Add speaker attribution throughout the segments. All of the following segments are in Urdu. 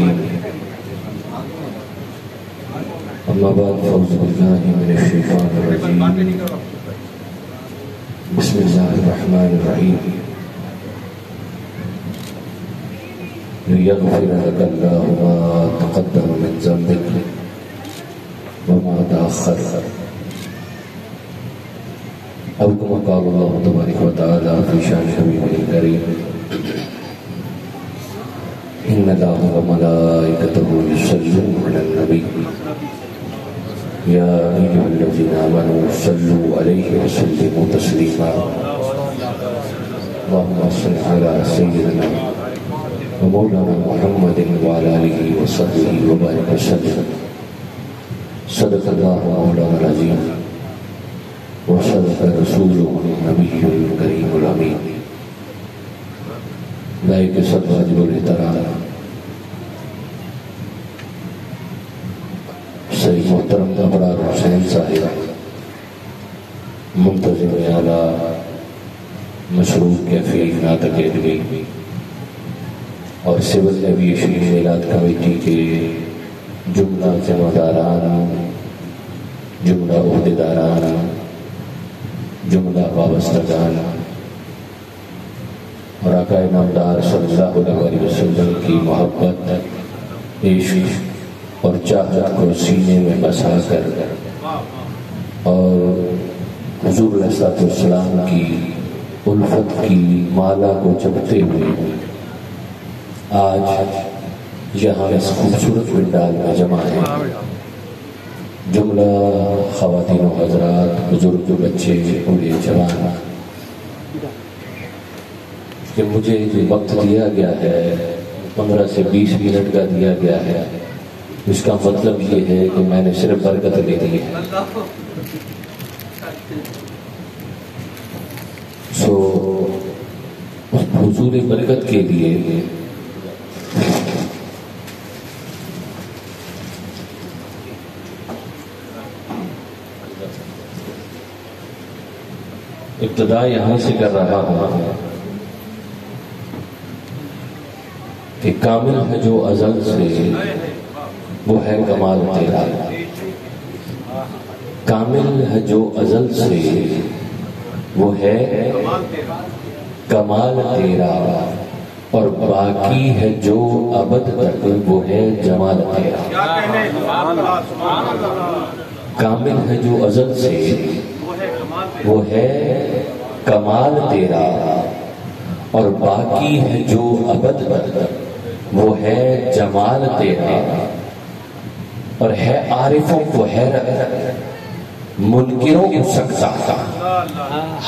Speaker 1: الرحيم أما بعد فأعوذ بالله من الشيطان الرجيم بسم الله الرحمن الرحيم ليغفر لك الله ما تقدم من ذنبك وما تأخر أو كما قال الله تبارك وتعالى في شأن حبيبه الكريم إن الله وملائكته يصلون على النبي يا أيها الذين آمنوا صلوا عليه وسلموا تسليما اللهم صل على سيدنا ومولانا محمد وعلى آله وصحبه وبارك وسلم صدق الله مولانا العظيم وصدق رسوله النبي الكريم الأمين لائق سب واجب الاحترام سید محترم ابرار حسین صاحب منتظم اعلیٰ مشروع کیفی نعت اکیڈمی اور سول ایویشن میلاد کمیٹی کے جملہ ذمہ داران، جملہ عہدیداران، جملہ وابستگان اور آقا نامدار صلی اللہ علیہ وسلم کی محبت، عشق اور چاہت کو سینے میں بسا کر اور حضور علیہ السلام کی الفت کی مالا کو جپتے ہوئے آج یہاں اس خوبصورت پنڈال میں جمع ہے جملہ خواتین و حضرات، بزرگ بچے، بوڑھے جوان، کہ مجھے جو وقت دیا گیا ہے 15 سے 20 منٹ کا دیا گیا ہے، اس کا مطلب یہ ہے کہ میں نے صرف برکت لے لی ہے۔ سو حضور برکت کے لیے ابتدا یہاں سے کر رہا ہوں کہ کامل ہے جو ازل سے وہ ہے کمال تیرا، کامل ہے جو ازل سے وہ ہے کمال تیرا، اور باقی ہے جو ابد تک وہ ہے جمال تیرا۔ کامل ہے جو ازل سے وہ ہے کمال تیرا، اور باقی ہے جو ابد تک وہ ہے جمال تیرا، اور ہے عارفوں کو حیرت، منکروں کو سکتا،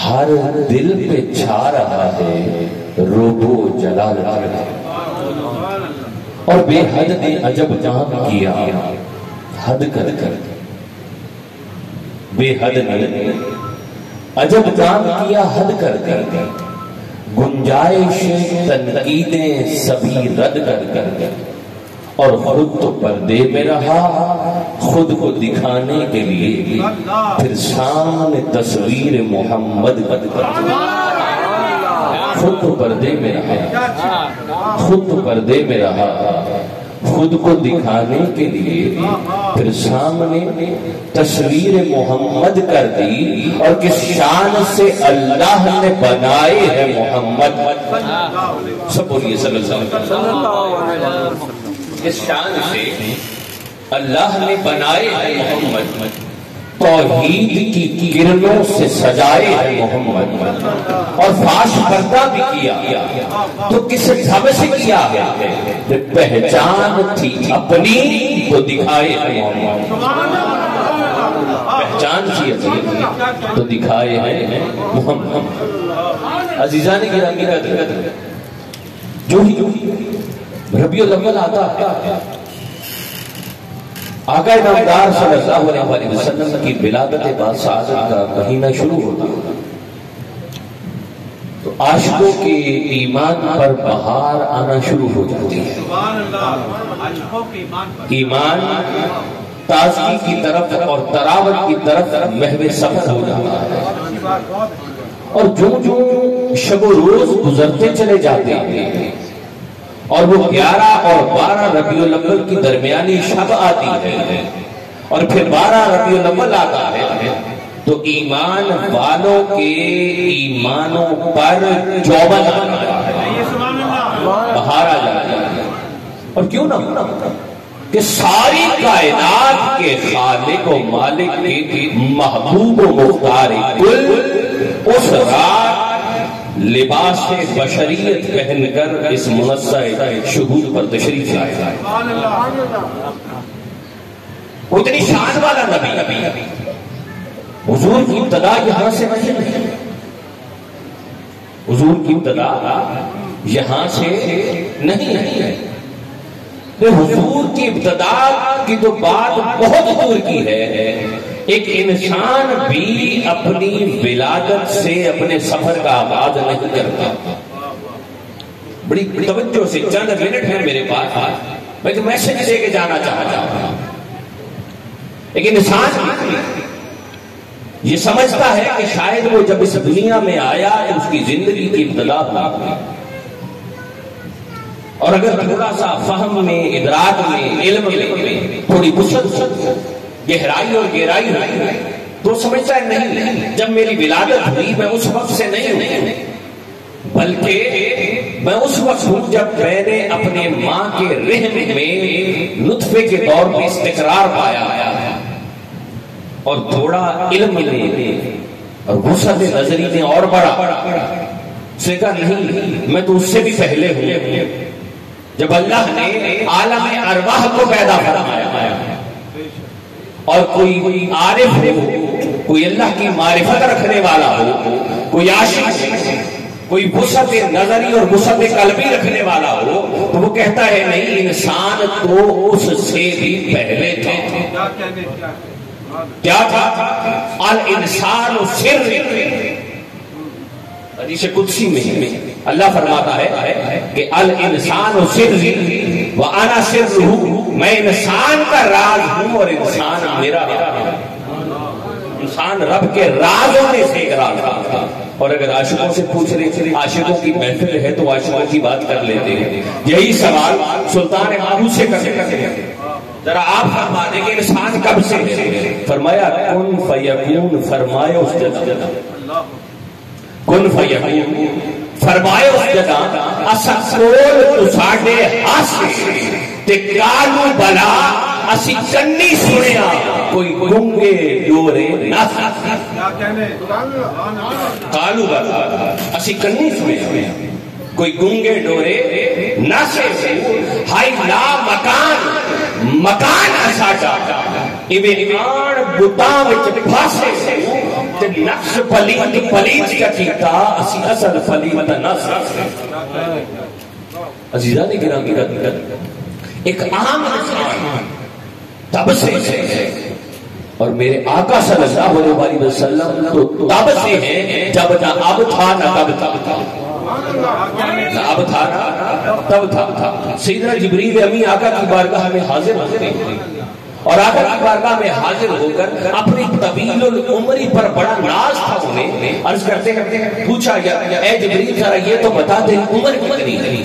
Speaker 1: ہر دل پہ چھا رہا ہے روب و جلال تیرا، اور بے حد نے عجب جان کیا حد کر کر، بے حد نے عجب جان کیا حد کر کر، گنجائش تنقیدیں سبھی رد کر کر، اور خود تو پردے میں رہا خود کو دکھانے کے لیے، پھر سامنے تصویر محمد قد کر، خود تو پردے میں رہا، خود تو پردے میں رہا خود کو دکھانے کے لیے، پھر سامنے تصویر محمد کر دی، اور کس شان سے اللہ نے بنائے ہے محمد، سب بولیے صلی اللہ علیہ وسلم، کس شان سے اللہ نے بنائے ہے محمد، توحید کی کرنوں سے سجائے ہے محمد، اور فاش پردہ بھی کیا تو کس ڈھب سے کیا ہے، پہچان تھی اپنی تو دکھائے ہے محمد، پہچان تھی اپنی تو دکھائے ہے محمد۔ عزیزان گرامی کا جو ہی ربیع الاول آتا ہے، آقا نامدار صلی اللہ علیہ وسلم کی ولادت باسعادت کا مہینہ شروع ہوتا ہے، تو عاشقوں کے ایمان پر بہار آنا شروع ہو جاتی ہے، ایمان تازگی کی طرف اور تراوت کی طرف محو سفر ہو جاتا ہے، اور جو شب و روز گزرتے چلے جاتے ہیں اور وہ 11 اور 12 ربیع الاول کی درمیانی شب آتی ہے اور پھر 12 ربیع الاول آتا ہے تو ایمان والوں کے ایمانوں پر چوبن بہار آ جاتی ہے. اور کیوں نہ کہ ساری کائنات کے خالق و مالک کے محبوب و مختار کل اس رات لباس بشریت پہن کر اس منصہ شہود پر تشریف لائے. اتنی شان والا نبی حضور کی ابتدا یہاں سے نہیں، حضور کی ابتدا یہاں سے نہیں ہے. حضور کی ابتدا کی تو بات بہت دور کی ہے. ایک انسان بھی اپنی ولادت سے اپنے سفر کا آغاز نہیں کرتا. بڑی توجہ سے چند منٹ ہے میرے پاس، میں ایک میسج دے کے جانا چاہتا ہوں. ایک انسان یہ سمجھتا ہے کہ شاید وہ جب اس دنیا میں آیا تو اس کی زندگی کی ابتدا ہوئی، اور اگر تھوڑا سا فہم میں، ادراک میں، علم میں تھوڑی وسعت، گہرائی اور گہرائی ہوئی تو سمجھتا ہے نہیں، جب میری ولادت ہوئی میں اس وقت سے نہیں ہوں، بلکہ میں اس وقت ہوں جب میں نے اپنے ماں کے رحم میں نطفے کے دور میں استقرار پایا اور تھوڑا علم نے اور وسعت نظری نے اور بڑا سے کہا نہیں، میں تو اس سے بھی پہلے ہوں جب اللہ نے عالم ارواح کو پیدا فرمایا اور کوئی عارف ہو، کوئی اللہ کی معرفت رکھنے والا ہو، کوئی عاشق، کوئی وسعت نظری اور وسعت قلبی رکھنے والا ہو تو وہ کہتا ہے نہیں، انسان تو اس سے بھی پہلے تھا. کیا تھا؟ الانسان سر. حدیث قدسی میں اللہ فرماتا ہے کہ الانسان سر وانا سرہ، میں انسان کا راز ہوں اور انسان میرا راز. انسان رب کے رازوں میں سے ایک راز تھا. اور اگر عاشقوں سے پوچھ رہے، عاشقوں کی محفل ہے تو عاشقوں کی بات کر لیتے ہیں. یہی سوال سلطان ماہو سے کرتے ہیں. ذرا آپ فرما دیں کہ انسان کب سے ہے؟ فرمایا کن فیکون، فرمایا اس جگہ کن فیکون، فرمایا اس جگہ اسا کول تو ساڈے ہاسے تے کالو بلا اسی کنی سنیا کوئی گنگے ڈورے نہ کالو بلا اسی کنی سنیا کوئی گنگے ڈورے نہ سے ہائی لا مکان اساٹا ایمان بتاں وچ پھاسے تے نقش پلیت کا کیتا اسی اصل فلیت نص. عزیزان گرامی، ایک عام انسان تب سے اور میرے آقا صلی اللہ علیہ وسلم تو تب سے ہیں جب نہ اب تھا نہ تب تھا، نہ اب تھا نہ تب تھا. سیدنا جبریل امی آقا کی بارگاہ میں حاضر ہوتے اور آقا کی بارگاہ میں حاضر ہو کر اپنی طویل العمری پر بڑا ناز تھا انہیں. عرض کرتے پوچھا اے جبریل ذرا یہ تو بتا دیں عمر کتنی ہے؟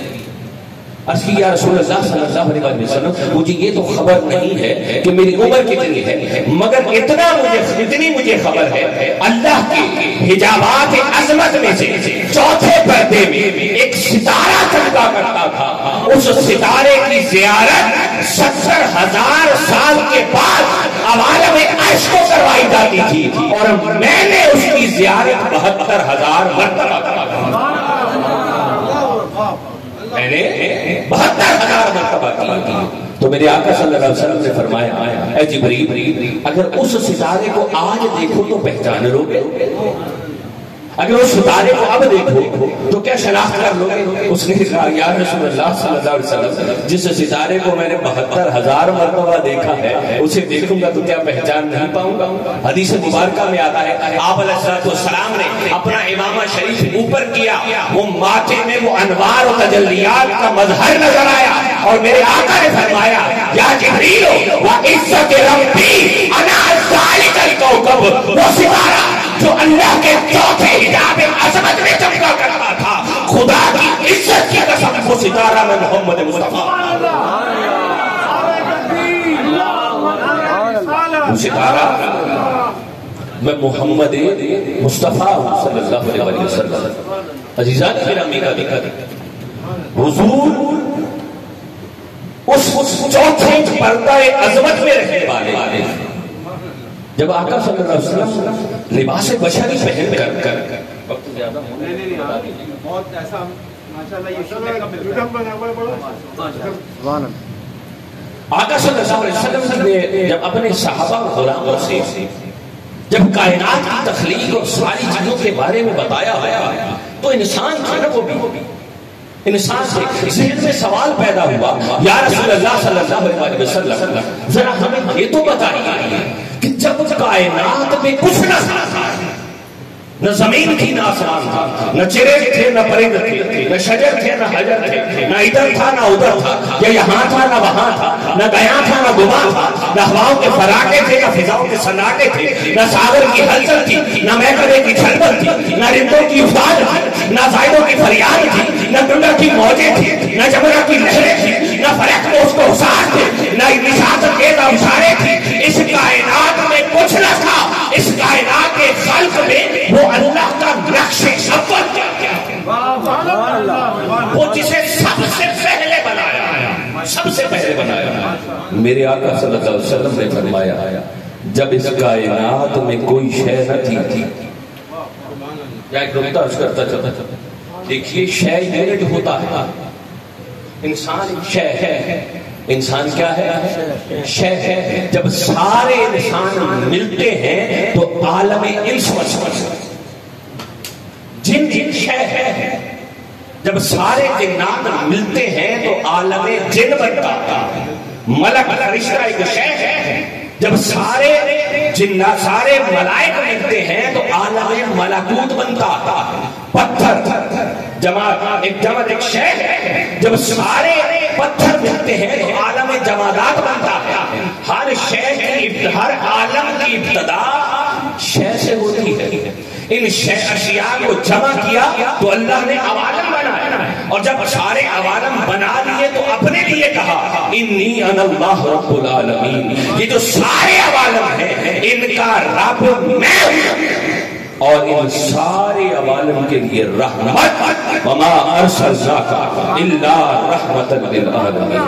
Speaker 1: عرض کی یا رسول اللہ صلی اللہ علیہ وسلم مجھے یہ تو خبر نہیں ہے کہ میری عمر کتنی ہے، مگر اتنی مجھے خبر ہے اللہ کے حجابات عظمت میں سے چوتھے پردے میں ایک ستارہ چمکا کرتا تھا. اس ستارے کی زیارت 70,000 سال کے بعد عوالم عرش کو کروائی جاتی تھی اور میں نے اس کی زیارت 72,000 مرتبہ کروائی. میں نے 72,000 مرتبہ کی. تو میرے آقا صلی اللہ علیہ وسلم نے فرمایا اے جبریل اگر اس ستارے کو آج دیکھو تو پہچان لو گے، اگر اس ستارے کو اب دیکھو تو کیا شناخت کر لو گے؟ اس نے کہا یا رسول اللہ صلی اللہ علیہ وسلم جس ستارے کو میں نے 72,000 مرتبہ دیکھا ہے اسے دیکھوں گا تو کیا پہچان نہیں پاؤں گا؟ حدیث مبارکہ میں آتا ہے آپ علیہ السلام نے اپنا امامہ شریف اوپر کیا، وہ ماتھے میں وہ انوار و تجلیات کا مظہر نظر آیا اور میرے آقا نے فرمایا یا جبریل وعزت ربی انا ذالک الکوکب، وہ ستارہ جو اللہ کے چوتھے حجاب عظمت میں چمکا کرتا تھا خدا کی عزت کی قسم وہ ستارہ میں محمد مصطفیٰ، وہ ستارہ میں محمد مصطفیٰ صلی اللہ علیہ وسلم۔ عزیزان گرامی کا حضور اس چوتھے پردہ عظمت میں رہنے والے جب آقا صلی اللہ علیہ وسلم لباس بشری پہن کر وقت زیادہ بہت ایسا آقا صلی اللہ علیہ وسلم نے جب اپنے صحابہ و غلاموں سے جب کائنات کی تخلیق اور ساری چیزوں کے بارے میں بتایا تو انسان تھا نا، وہ بھی انسان سے ذہن میں سوال پیدا ہوا، یا رسول اللہ صلی اللہ علیہ وسلم ذرا ہمیں یہ تو بتائیے کہ جب کائنات میں کچھ نہ تھا، نہ زمین تھی نہ آسمان تھا، نہ چرے تھے نہ پرند تھے، نہ شجر تھے نہ حجر تھے، نہ ادھر تھا نہ ادھر تھا، یا یہاں تھا نہ وہاں تھا، نہ گیا تھا نہ گما تھا، نہ ہواؤں کے فراقے تھے نہ فضاؤں کے سناٹے تھے، نہ ساگر کی ہلچل تھی نہ محکمے کی چھلبل تھی، نہ رندوں کی افطار تھی نہ زائدوں کی فریاد تھی، نہ ڈنڈا کی موجیں تھی نہ جمرہ کی لہریں تھی، نہ فلک میں اس کو حسار تھے نہ نشاط کے اشارے تھی۔ اس کائنات میں کچھ نہ تھا، اس کائنات کے خلق میں وہ اللہ کا نقش اول کیا وہ جسے سب سے پہلے بنایا، سب سے پہلے بنایا۔ میرے آقا صلی اللہ علیہ وسلم نے فرمایا جب اس کائنات میں کوئی شے نہ تھی، یا ایک نکتہ عرض کرتا چلتا دیکھیے، شے یونٹ ہوتا ہے، انسان شے ہے، انسان کیا ہے؟ شے ہے۔ جب سارے انسان ملتے ہیں تو عالم انس جن شے ہے، جب سارے جنات ملتے ہیں تو عالم جن بنتا ہے، ملک فرشتہ ایک شے ہے، جب سارے جنات سارے ملائک ملتے ہیں تو عالم ملکوت بنتا ہے، پتھر جماعت ایک جماعت ایک شے ہے، جب سارے پتھر ملتے ہیں تو عالم جمادات بنتا ہے۔ ہر شے کی ہر عالم کی ابتدا شے سے ہوتی ہے، ان اشیاء کو جمع کیا تو اللہ نے عوالم بنایا، اور جب سارے عوالم بنا لیے تو اپنے لیے کہا انی انا اللہ رب العالمین، یہ جو سارے عوالم ہیں ان کا رب میں ہوں، اور ان سارے عوالم کے لیے رحمت، وما ارسلناک الا رحمتا للعالمین،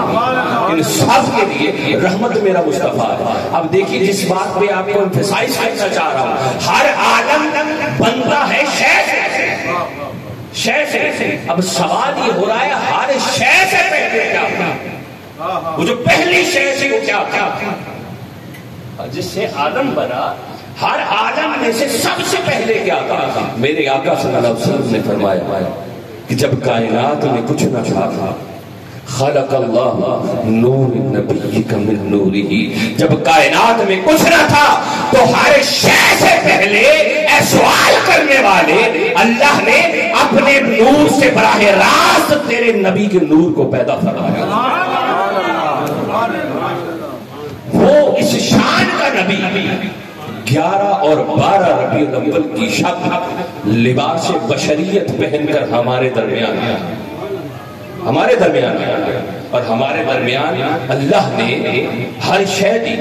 Speaker 1: ان سب کے لیے رحمت میرا مصطفیٰ ہے۔ اب دیکھیے جس بات پہ آپ کو امفسائز کرنا چاہ رہا ہوں، ہر عالم بنتا ہے شے سے۔ اب سوال یہ ہو رہا ہے ہر شے سے پہلے کیا تھا؟ وہ جو پہلی شے سے وہ کیا تھا جس سے آدم بنا؟ ہر عالم میں سے سب سے پہلے کیا تھا؟ میرے آقا صلی اللہ علیہ وسلم نے فرمایا کہ جب کائنات میں کچھ نہ تھا، خلق اللہ نور نبیک من نورہ، جب کائنات میں کچھ نہ تھا تو ہر شے سے پہلے سوال کرنے والے اللہ نے اپنے نور سے براہ راست تیرے نبی کے نور کو پیدا فرمایا۔ وہ اس شان کا نبی 11 اور 12 ربیع الاول کی شب لباس بشریت پہن کر ہمارے درمیان اور ہمارے درمیان اللہ نے ہر شے دی،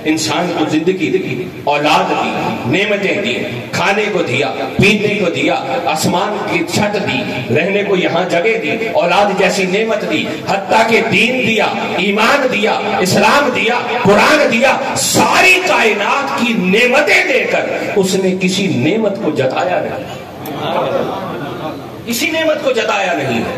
Speaker 1: انسان کو زندگی دی، اولاد دی، نعمتیں دی، کھانے کو دیا، پینے کو دیا، آسمان کی چھت دی، رہنے کو یہاں جگہ دی، اولاد جیسی نعمت دی، حتیٰ کہ دین دیا، ایمان دیا، اسلام دیا، قرآن دیا، ساری کائنات کی نعمتیں دے کر اس نے کسی نعمت کو جتایا نہیں، کسی نعمت کو جتایا نہیں ہے۔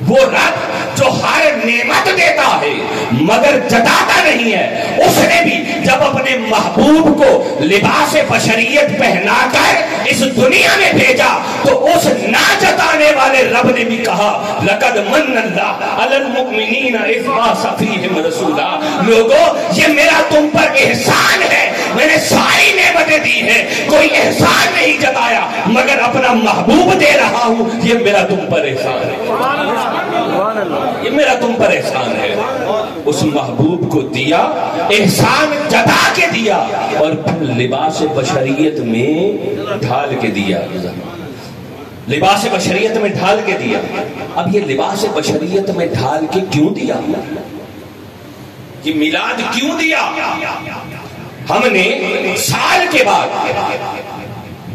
Speaker 1: وہ رب جو ہر نعمت دیتا ہے مگر جتاتا نہیں ہے، اس نے بھی جب اپنے محبوب کو لباس بشریت پہنا کر اس دنیا میں بھیجا تو اس نہ جتانے والے رب نے بھی کہا لقد من اللہ علی المؤمنین اذ بعث فیہم رسولا، لوگوں یہ میرا تم پر احسان ہے، میں نے ساری نعمتیں دی ہیں، کوئی احسان نہیں جتایا مگر اپنا محبوب دے رہا ہوں، یہ میرا تم پر احسان ہے، یہ میرا تم پر احسان ہے۔ اس محبوب کو دیا، احسان جتا کے دیا، اور پھر لباس بشریت میں ڈھال کے دیا۔ لباس بشریت میں ڈھال کے دیا. اب یہ لباس بشریت میں ڈھال کے کیوں دیا؟ یہ میلاد کیوں دیا؟ ہم نے سال کے بعد،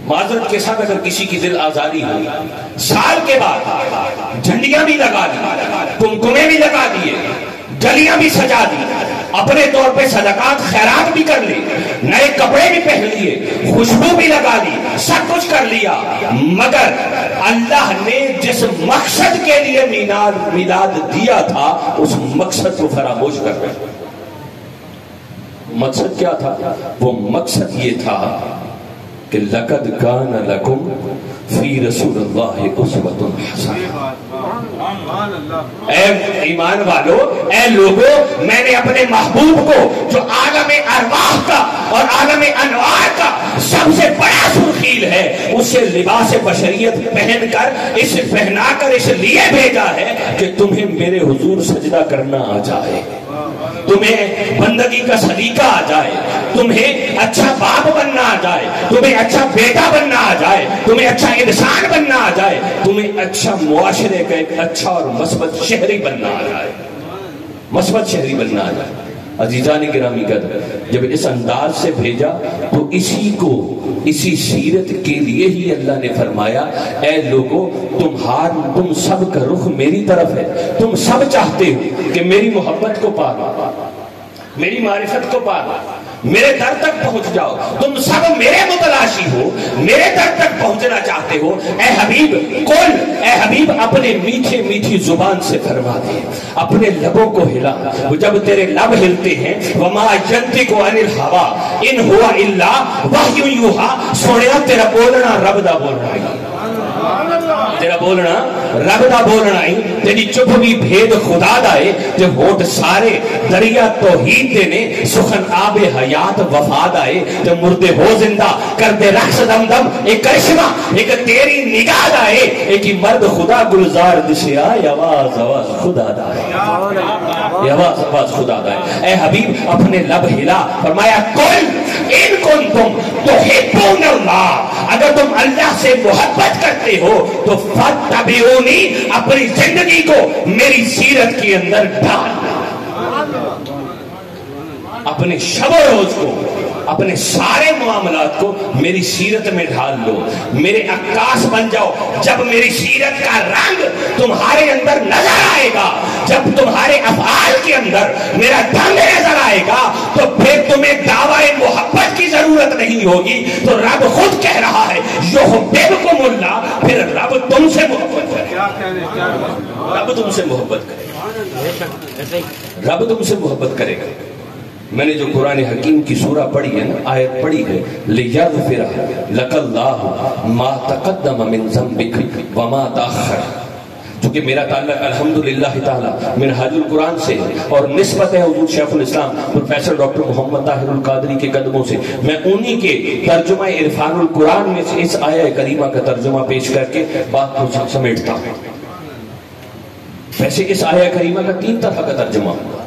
Speaker 1: معذرت کے ساتھ اگر کسی کی دل آزاری ہو، سال کے بعد جھنڈیاں بھی لگا دی، کمکمے بھی لگا دیے، گلیاں بھی سجا دی، اپنے طور پہ صدقات خیرات بھی کر لی، نئے کپڑے بھی پہن لیے، خوشبو بھی لگا لی، سب کچھ کر لیا، مگر اللہ نے جس مقصد کے لیے میلاد دیا تھا اس مقصد کو فراموش کر رہے. مقصد کیا تھا؟ وہ مقصد یہ تھا کہ لقد کان لکم فی رسول اللہ اسوۃ حسنہ. اے ایمان والو، اے لوگو، میں نے اپنے محبوب کو جو عالم ارواح کا اور عالم انوار کا سب سے بڑا سرخیل ہے، اسے لباس بشریت پہن کر، اسے پہنا کر اس لیے بھیجا ہے کہ تمہیں میرے حضور سجدہ کرنا آ جائے، تمہیں بندگی کا سلیقہ آ جائے، تمہیں اچھا باپ بننا آ جائے، تمہیں اچھا بیٹا بننا آ جائے، تمہیں اچھا انسان بننا آ جائے، تمہیں اچھا معاشرے کا ایک اچھا اور مثبت شہری بننا آ جائے، مثبت شہری بننا آ جائے. عزیزان گرامی قدر، جب اس انداز سے بھیجا تو اسی سیرت کے لیے ہی اللہ نے فرمایا اے لوگو تم سب کا رخ میری طرف ہے، تم سب چاہتے ہو کہ میری محبت کو پانا، میری معرفت کو پانا، میرے در تک پہنچ جاؤ، تم سب میرے متلاشی ہو، میرے در تک پہنچنا چاہتے ہو. اے حبیب اے حبیب اپنے میٹھے میٹھی زبان سے فرما دے، اپنے لبوں کو ہلا. وہ جب تیرے لب ہلتے ہیں وما ینطق عن الہوی ان ہوا الا وحی یوحی، سوڑیا تیرا بولنا رب دا بولنا ہے، تیرا بولنا رب دا بولنا ہی، تیری چپ بھی بھید خدا دائے، تے ہوٹ سارے دریا توحید دینے، سخن آب حیات وفاد آئے، تے مردے ہو زندہ کر دے رقص دم دم، ایک کرشمہ ایک تیری نگاہ دائے، ایک ہی مرد خدا گلزار دشے آئے، آواز خدا دائے، آواز خدا دائے. اے حبیب اپنے لب ہلا، فرمایا کل ان کنتم تحبون اللہ، اگر تم اللہ سے محبت کرتے ہو تو فاتبعونی، اپنی زندگی کو میری سیرت کے اندر ڈال، اپنے شب و روز کو، اپنے سارے معاملات کو میری سیرت میں ڈھال لو، میرے عکاس بن جاؤ. جب میری سیرت کا رنگ تمہارے اندر نظر آئے گا، جب تمہارے افعال کے اندر میرا ڈھنگ نظر آئے گا، تو پھر تمہیں دعوی محبت کی ضرورت نہیں ہوگی. تو رب خود کہہ رہا ہے یحببکم اللہ، پھر رب تم سے محبت کرے گا، رب تم سے محبت کرے گا، رب تم سے محبت کرے گا. میں نے جو قرآن حکیم کی سورہ پڑھی ہے نا، آیت پڑھی ہے لِيَغْفِرَ لَكَ اللَّهُ مَا تَقَدَّمَ مِن ذَنبِكَ وَمَا تَأَخَّرَ، چونکہ میرا تعلق الحمدللہ تعالی منہاج القرآن سے اور نسبت ہے حضور شیخ الاسلام پروفیسر ڈاکٹر محمد طاہر القادری کے قدموں سے، میں انہی کے ترجمہ عرفان القرآن میں سے اس آیہ کریمہ کا ترجمہ پیش کر کے بات کو سمیٹتا ہوں. ویسے اس آیہ کریمہ کا 3 طرح کا ترجمہ ہوا.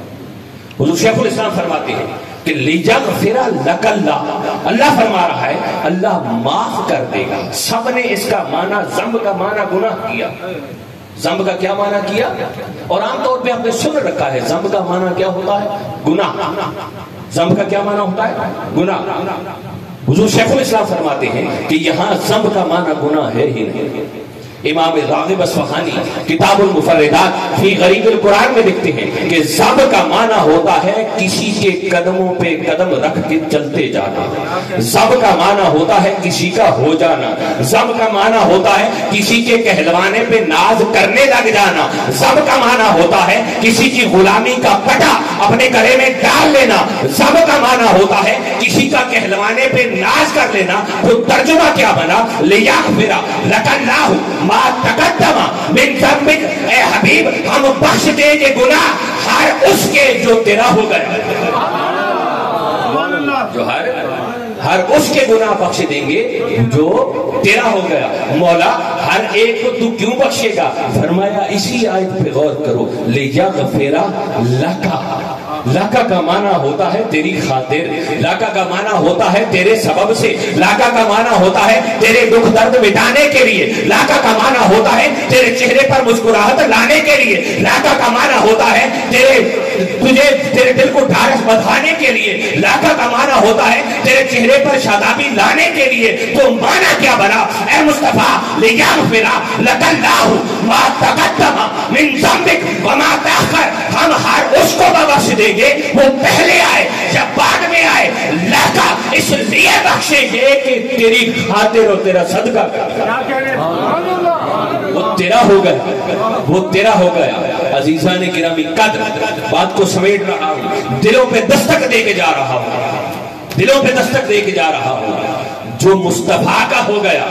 Speaker 1: حضور شیخ الاسلام فرماتے ہیں کہ لیغفر لک اللہ، اللہ فرما رہا ہے اللہ معاف کر دے گا. سب نے اس کا معنی ذنب کا معنی گناہ کیا. ذنب کا کیا معنی کیا؟ اور عام طور پہ آپ نے سن رکھا ہے ذنب کا معنی کیا ہوتا ہے؟ گناہ. ذنب کا کیا معنی ہوتا ہے؟ گناہ. حضور شیخ الاسلام فرماتے ہیں کہ یہاں ذنب کا معنی گناہ ہے ہی نہیں. امام راغب اصفہانی کتاب المفردات فی غریب القرآن میں لکھتے ہیں کہ ذنب کا معنی ہوتا ہے کسی کے قدموں پہ قدم رکھ کے چلتے جانا. ذنب کا معنی ہوتا ہے کسی کا ہو جانا. ذنب کا معنی ہوتا ہے کسی کے کہلوانے پہ ناز کرنے لگ جانا. ذنب کا معنی ہوتا ہے کسی کی غلامی کا پٹا اپنے گلے میں ڈال لینا. ذنب کا معنی ہوتا ہے کسی کا کہلوانے پہ ناز کر لینا. تو ترجمہ کیا بنا؟ لیغفر لک اللہ ما تقدم من ذنبک، اے حبیب ہم بخش دیں گے گناہ ہر اس کے جو تیرا ہو گیا، جو ہر اس کے گناہ بخش دیں گے جو تیرا ہو گیا. مولا ہر ایک کو تو کیوں بخشے گا؟ فرمایا اسی آیت پہ غور کرو، لیغفر لک، لاقہ کا معنی ہوتا ہے تیری خاطر، لاقہ کا معنی ہوتا ہے تیرے سبب سے، لاقہ کا معنی ہوتا ہے تیرے دکھ درد مٹانے کے لیے، لاقہ کا معنی ہوتا ہے تیرے چہرے پر مسکراہٹ لانے کے لیے، لاقہ کا معنی ہوتا ہے تیرے دل کو ڈھارس بندھانے کے لیے، لاقہ کا معنی ہوتا ہے تیرے چہرے پر شادابی لانے کے لیے۔ تو معنی کیا بنا؟ اے مصطفیٰ لیغفر لک اللہ ما تقدم من ذنبک وما تأخر، ہم ہر اس کو بخش دیں گے وہ پہلے آئے یا بعد میں آئے، لاقہ اس لیے بخشیں گے کہ تیری خاطر اور تیرا صدقہ وہ تیرا ہو گیا، وہ تیرا ہو گیا۔ عزیزان گرامی قدر، بات کو سمیٹ رہا ہوں، دلوں پہ دستک دے کے جا رہا ہوں، دلوں پہ دستک دے کے جا رہا ہوں۔ جو مصطفیٰ کا ہو گیا،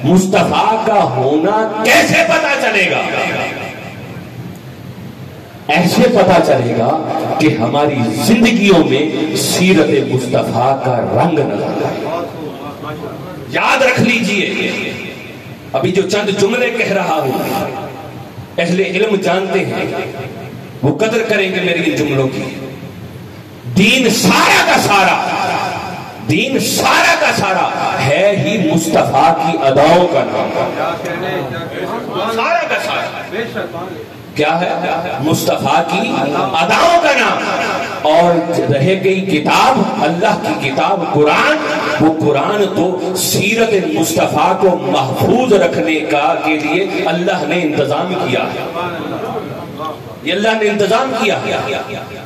Speaker 1: مصطفیٰ کا ہونا کیسے پتا چلے گا؟ ایسے پتا چلے گا کہ ہماری زندگیوں میں سیرت مصطفیٰ کا رنگ نظر آئے۔ یاد رکھ لیجئے، ابھی جو چند جملے کہہ رہا ہوں، اہل علم جانتے ہیں، وہ قدر کریں گے میری ان جملوں کی۔ دین سارا کا سارا، دین سارا کا سارا ہے ہی مصطفیٰ کی اداؤں کا نام، سارا کا سارا کیا ہے؟ مصطفیٰ کی اداؤں کا نام۔ اور رہ گئی کتاب، اللہ کی کتاب قرآن، وہ قرآن تو سیرت مصطفیٰ کو محفوظ رکھنے کا کے لیے اللہ نے انتظام کیا ہے، یہ اللہ نے انتظام کیا ہے۔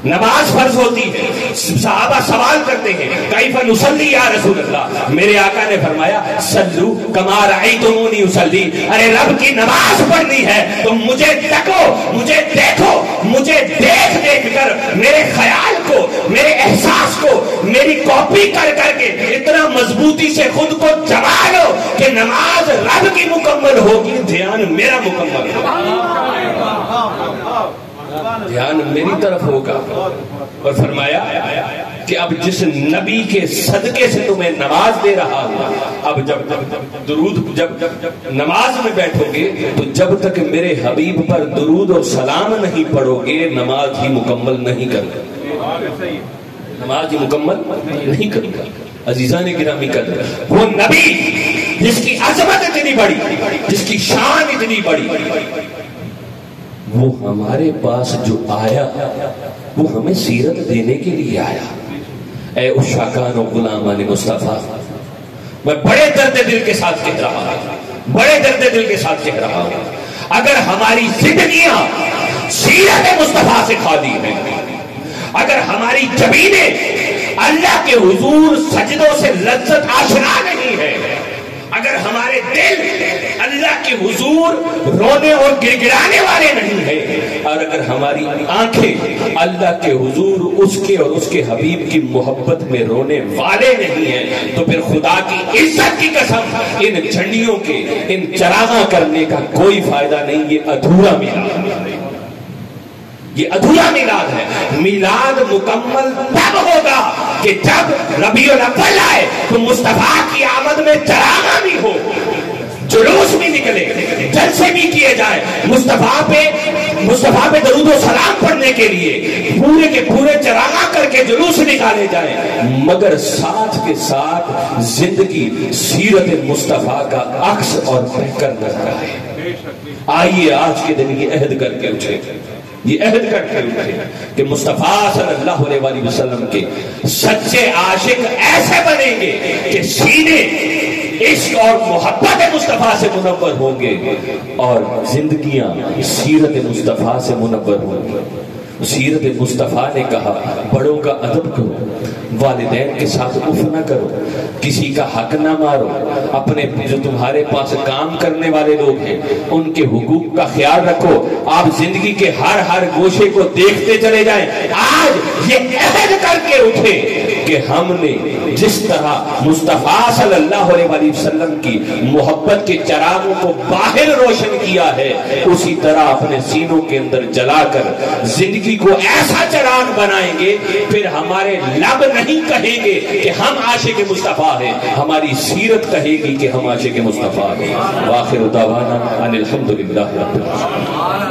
Speaker 1: نماز فرض ہوتی ہے، صحابہ سوال کرتے ہیں کیف نصلی یا رسول اللہ، میرے آقا نے فرمایا صلو کما رأیتمونی اصلی، ارے رب کی نماز پڑھنی ہے تو مجھے تکو، مجھے دیکھو، مجھے دیکھ دیکھ کر میرے خیال کو، میرے احساس کو میری کاپی کر کر کے اتنا مضبوطی سے خود کو جما لو کہ نماز رب کی مکمل ہوگی، دھیان میرا مکمل ہوگا، دھیان میری طرف ہوگا۔ اور فرمایا کہ اب جس نبی کے صدقے سے تمہیں نماز دے رہا ہوں، اب جب نماز میں بیٹھو گے تو جب تک میرے حبیب پر درود اور سلام نہیں پڑھو گے نماز ہی مکمل نہیں کرنا، نماز ہی مکمل نہیں کرنا۔ عزیزان گرامی قدر، وہ نبی جس کی عظمت اتنی بڑی، جس کی شان اتنی بڑی، وہ ہمارے پاس جو آیا وہ ہمیں سیرت دینے کے لیے آیا۔ اے عشاقان و غلامان مصطفیٰ، میں بڑے درد دل کے ساتھ کہہ رہا ہوں، بڑے درد دل کے ساتھ کہہ رہا ہوں، اگر ہماری زندگیاں سیرت مصطفیٰ سے خالی ہیں، اگر ہماری جبینیں اللہ کے حضور سجدوں سے لذت آشنا نہیں ہے، اگر ہمارے دل اللہ کے حضور رونے اور گڑگڑانے والے نہیں ہیں، اور اگر ہماری آنکھیں اللہ کے حضور اس کے اور اس کے حبیب کی محبت میں رونے والے نہیں ہیں، تو پھر خدا کی عزت کی قسم ان جھنڈیوں کے، ان چراغاں کرنے کا کوئی فائدہ نہیں، یہ ادھورا میلاد ہے، یہ ادھورا میلاد ہے۔ میلاد مکمل تب ہوگا کہ جب ربیع الاول آئے تو مصطفیٰ کی آمد میں چراغاں بھی ہو، جلوس بھی نکلے، جلسے بھی کیے جائیں، مصطفیٰ پہ درود و سلام پڑھنے کے لیے پورے کے پورے چراغاں کر کے جلوس نکالے جائیں، مگر ساتھ کے ساتھ زندگی سیرت مصطفیٰ کا عکس اور بہتر نظر آئے۔ آئیے آج کے دن یہ عہد کر کے اٹھے، یہ عہد کر کے اٹھے کہ مصطفیٰ صلی اللہ علیہ وسلم کے سچے عاشق ایسے بنیں گے کہ سینے عشق اور محبت مصطفیٰ سے منور ہوں گے اور زندگیاں سیرت مصطفیٰ سے منور ہوں گے۔ سیرت مصطفیٰ نے کہا بڑوں کا ادب کرو، والدین کے ساتھ اف نہ کرو، کسی کا حق نہ مارو، اپنے جو تمہارے پاس کام کرنے والے لوگ ہیں ان کے حقوق کا خیال رکھو۔ آپ زندگی کے ہر گوشے کو دیکھتے چلے جائیں۔ آج یہ عہد کر کے اٹھے کہ ہم نے جس طرح مصطفیٰ صلی اللہ علیہ وسلم کی محبت کے چراغوں کو باہر روشن کیا ہے، اسی طرح اپنے سینوں کے اندر جلا کر زندگی کو ایسا چراغ بنائیں گے، پھر ہمارے لب نہیں کہیں گے کہ ہم عاشق مصطفیٰ ہیں، ہماری سیرت کہے گی کہ ہم عاشق مصطفیٰ ہیں۔ وآخر دعوانا ان الحمدللہ رب العالمین۔